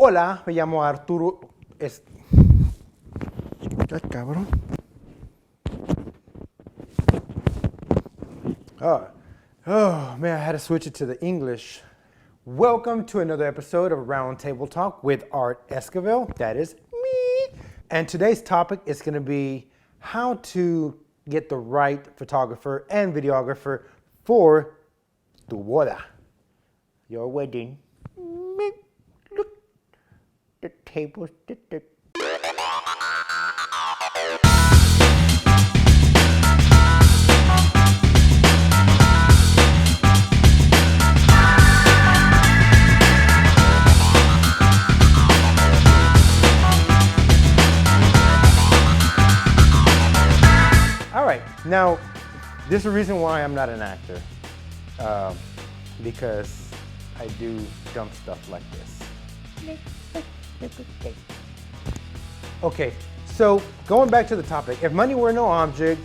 Hola, me llamo Arturo. Ay, cabrón. Oh, man, I had to switch it to the English. Welcome to another episode of Roundtable Talk with Art Esquivel. That is me. And today's topic is going to be how to get the right photographer and videographer for tu boda, your wedding. Look, the tables. All right, now there's a reason why I'm not an actor, because I do dumb stuff like this. Okay, so going back to the topic, if money were no object,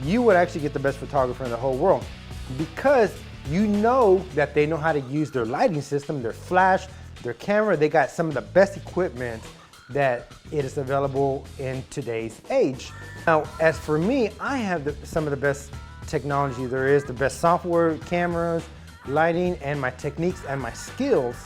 you would actually get the best photographer in the whole world, because you know that they know how to use their lighting system, their flash, their camera. They got some of the best equipment that it is available in today's age. Now, as for me, I have some of the best technology there is, the best software, cameras, lighting, and my techniques and my skills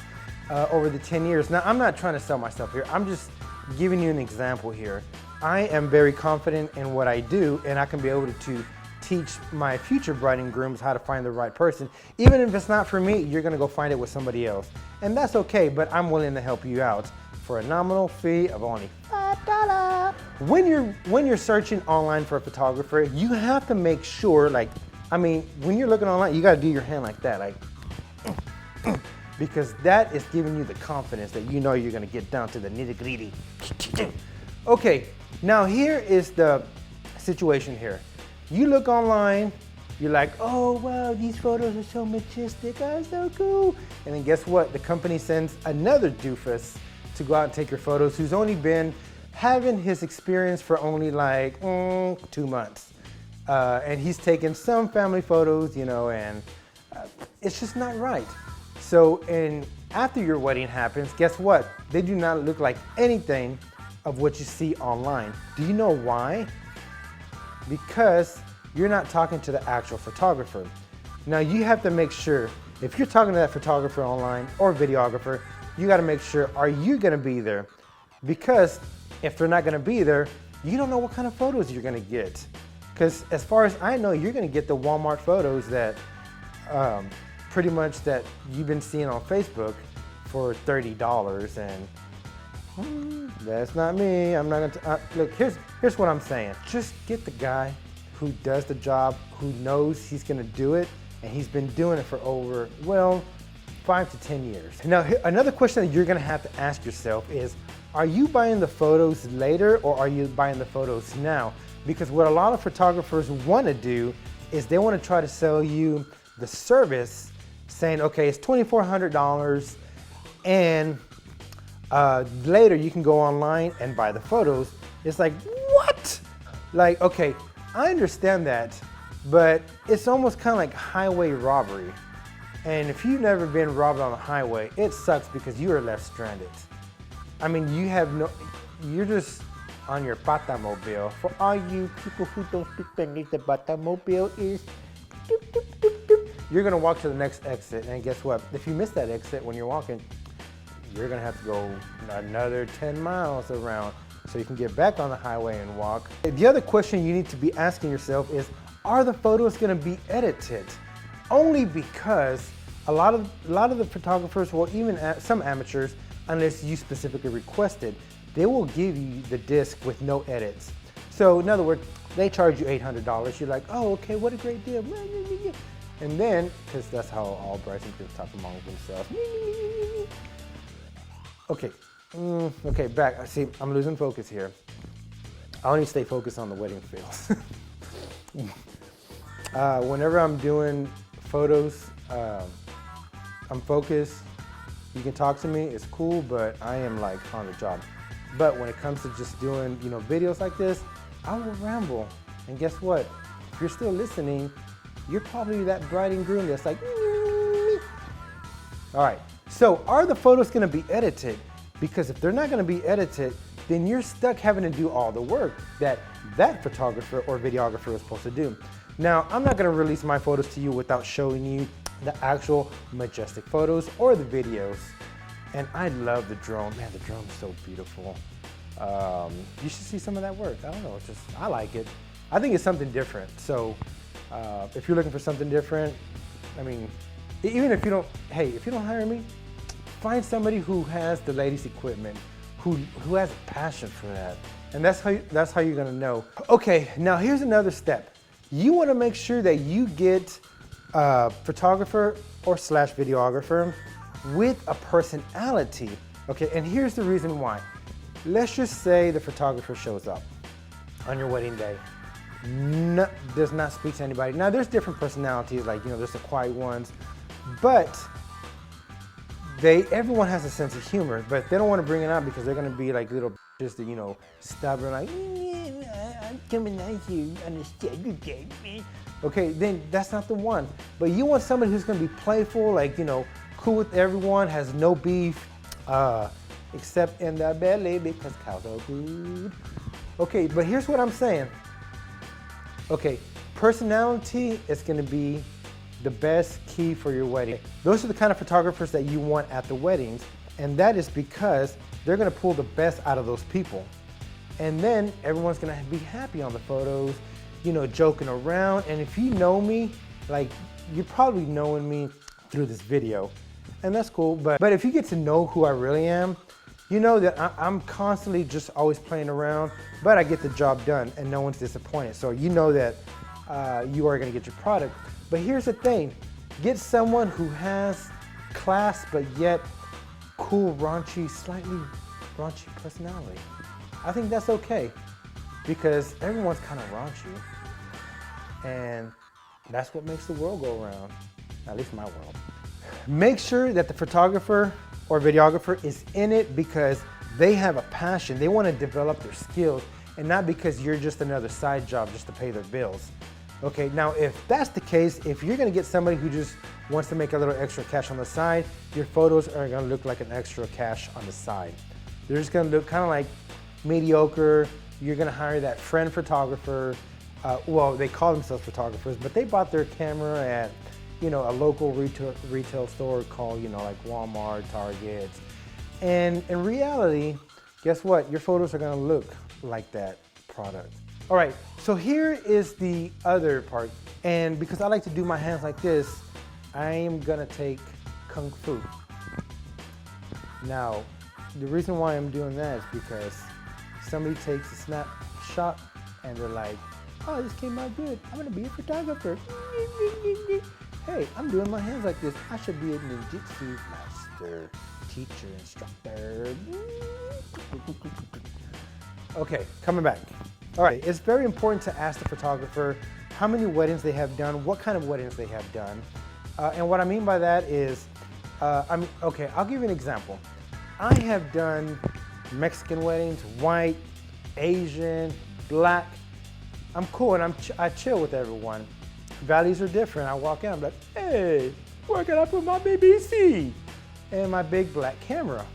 over the 10 years. Now, I'm not trying to sell myself here. I'm just giving you an example here. I am very confident in what I do, and I can be able to teach my future bride and grooms how to find the right person. Even if it's not for me, you're gonna go find it with somebody else. And that's okay, but I'm willing to help you out for a nominal fee of only $5. When you're searching online for a photographer, you have to make sure, when you're looking online, you gotta do your hand like that, because that is giving you the confidence that you know you're gonna get down to the nitty-gritty. Okay, now here is the situation here. You look online, you're like, oh, wow, these photos are so majestic, oh, so cool. And then guess what? The company sends another doofus to go out and take your photos, who's only been having his experience for only 2 months. And he's taken some family photos, and it's just not right. So, after your wedding happens, guess what? They do not look like anything of what you see online. Do you know why? Because you're not talking to the actual photographer. Now, you have to make sure, if you're talking to that photographer online or videographer, you gotta make sure, are you gonna be there? Because if they're not gonna be there, you don't know what kind of photos you're gonna get. Because as far as I know, you're gonna get the Walmart photos that pretty much that you've been seeing on Facebook for $30, and that's not me. I'm not gonna, look, here's what I'm saying. Just get the guy who does the job, who knows he's gonna do it, and he's been doing it for over, 5 to 10 years. Now, another question that you're gonna have to ask yourself is, are you buying the photos later or are you buying the photos now? Because what a lot of photographers wanna do is they wanna try to sell you the service saying, okay, it's $2,400 and later you can go online and buy the photos. It's like, what? Okay, I understand that, but it's almost kind of like highway robbery. And if you've never been robbed on a highway, it sucks because you are left stranded. I mean, you're just on your batamobile. For all you people who don't speak Spanish, the batamobile is doop, doop, doop, doop. You're gonna walk to the next exit, and guess what? If you miss that exit when you're walking, you're gonna have to go another 10 miles around so you can get back on the highway and walk. The other question you need to be asking yourself is, are the photos gonna be edited? Only because a lot of the photographers, well, even some amateurs, unless you specifically requested, they will give you the disc with no edits. So in other words, they charge you $800. You're like, oh, okay, what a great deal. And then, because that's how all brides and grooms talk among themselves. Okay, okay, back. See, I'm losing focus here. I only stay focused on the wedding fails. Whenever I'm doing photos, I'm focused. You can talk to me, it's cool, but I am on the job. But when it comes to just doing, videos like this, I will ramble. And guess what? If you're still listening, you're probably that bride and groom that's like, all right. So are the photos gonna be edited? Because if they're not gonna be edited, then you're stuck having to do all the work that that photographer or videographer is supposed to do. Now, I'm not gonna release my photos to you without showing you the actual majestic photos or the videos. And I love the drone. Man, the drone is so beautiful. You should see some of that work. I don't know, I like it. I think it's something different. So if you're looking for something different, I mean, even if you don't, hey, if you don't hire me, find somebody who has the latest equipment, who has a passion for that. And that's how you're gonna know. Okay, now here's another step. You wanna make sure that you get a photographer or slash videographer with a personality. Okay, and here's the reason why. Let's just say the photographer shows up on your wedding day. Does not speak to anybody. Now there's different personalities, like, there's the quiet ones, but everyone has a sense of humor, but they don't want to bring it out because they're going to be like little bitches that, stubborn, like, I'm coming at you, understand you, baby. Okay, then that's not the one. But you want somebody who's going to be playful, like, cool with everyone, has no beef, except in the belly because cows are good. Okay, but here's what I'm saying. Okay, personality is going to be the best key for your wedding. Those are the kind of photographers that you want at the weddings, and that is because they're gonna pull the best out of those people. And then everyone's gonna be happy on the photos, joking around. And if you know me, like, you're probably knowing me through this video, and that's cool. But if you get to know who I really am, you know that I'm constantly just always playing around, but I get the job done and no one's disappointed. So you know that you are gonna get your product. But here's the thing, get someone who has class, but yet cool, raunchy, slightly raunchy personality. I think that's okay, because everyone's kind of raunchy. And that's what makes the world go around, at least my world. Make sure that the photographer or videographer is in it because they have a passion. They want to develop their skills, and not because you're just another side job just to pay their bills. Okay, now if that's the case, if you're gonna get somebody who just wants to make a little extra cash on the side, your photos are gonna look like an extra cash on the side. They're just gonna look kind of like mediocre. You're gonna hire that friend photographer. Well, they call themselves photographers, but they bought their camera at, a local retail store called, like Walmart, Target. And in reality, guess what? Your photos are gonna look like that product. All right, so here is the other part. And because I like to do my hands like this, I am gonna take Kung Fu. Now, the reason why I'm doing that is because somebody takes a snapshot and they're like, oh, this came out good. I'm gonna be a photographer. Hey, I'm doing my hands like this. I should be a ninjutsu master, teacher, instructor. Okay, coming back. All right, it's very important to ask the photographer how many weddings they have done, what kind of weddings they have done. And what I mean by that is, okay, I'll give you an example. I have done Mexican weddings, white, Asian, black. I'm cool and I chill with everyone. Values are different. I walk out, I'm like, hey, where can I put my BBC? And my big black camera.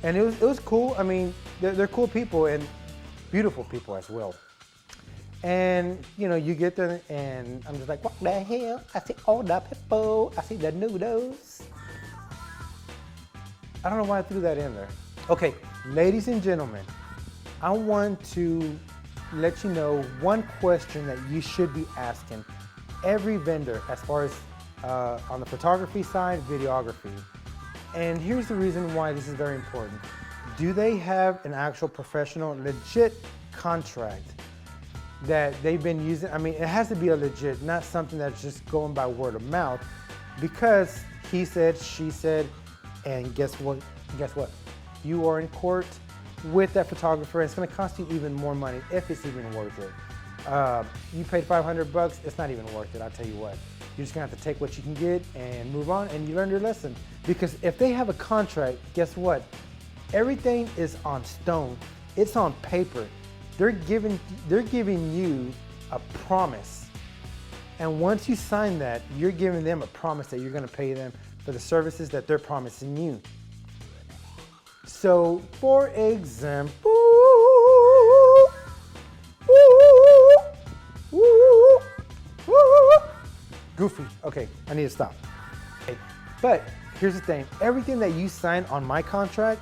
And it was cool. I mean, they're cool people and beautiful people as well. And you get there and I'm just like, what the hell? I see all the people. I see the noodles. I don't know why I threw that in there. Okay, ladies and gentlemen, I want to let you know one question that you should be asking every vendor as far as on the photography side, videography. And here's the reason why this is very important. Do they have an actual professional, legit contract that they've been using? I mean, it has to be a legit, not something that's just going by word of mouth, because he said, she said, and guess what? Guess what? You are in court with that photographer. It's gonna cost you even more money if it's even worth it. You paid $500, it's not even worth it, I'll tell you what. You're just gonna have to take what you can get and move on, and you learn your lesson. Because if they have a contract, guess what? Everything is on stone. It's on paper. They're giving you a promise. And once you sign that, you're giving them a promise that you're gonna pay them for the services that they're promising you. So for example, Goofy. Okay, I need to stop. Okay. But here's the thing, everything that you sign on my contract,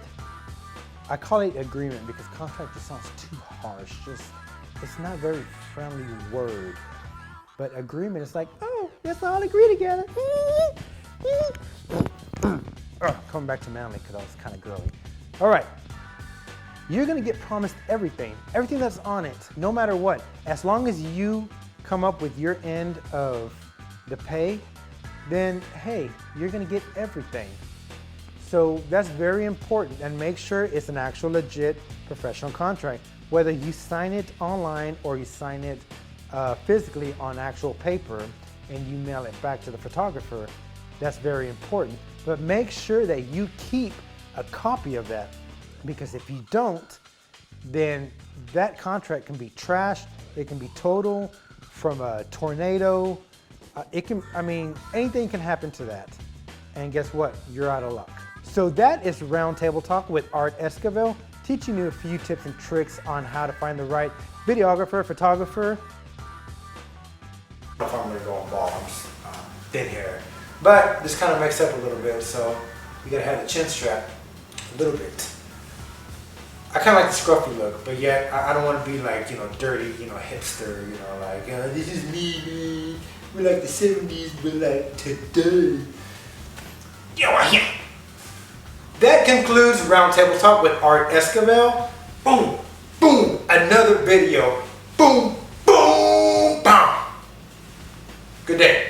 I call it agreement because contract just sounds too harsh. It's not a very friendly word. But agreement is like, oh, let's all agree together. Coming back to manly because I was kind of girly. All right, you're gonna get promised everything that's on it, no matter what. As long as you come up with your end of the pay, then hey, you're gonna get everything. So that's very important, and make sure it's an actual legit professional contract. Whether you sign it online or you sign it physically on actual paper and you mail it back to the photographer, that's very important. But make sure that you keep a copy of that, because if you don't, then that contract can be trashed, it can be total from a tornado, anything can happen to that. And guess what? You're out of luck. So that is Roundtable Talk with Art Esquivel, teaching you a few tips and tricks on how to find the right videographer, photographer. I don't know if I'm gonna go on bald, I'm just thin hair. But this kind of makes up a little bit, so you gotta have the chin strap a little bit. I kind of like the scruffy look, but yet I don't want to be like, dirty, hipster, like, this is me, man. We like the 70s, but like today. That concludes Roundtable Talk with Art Esquivel. Boom, boom, another video. Boom, boom, bam. Good day.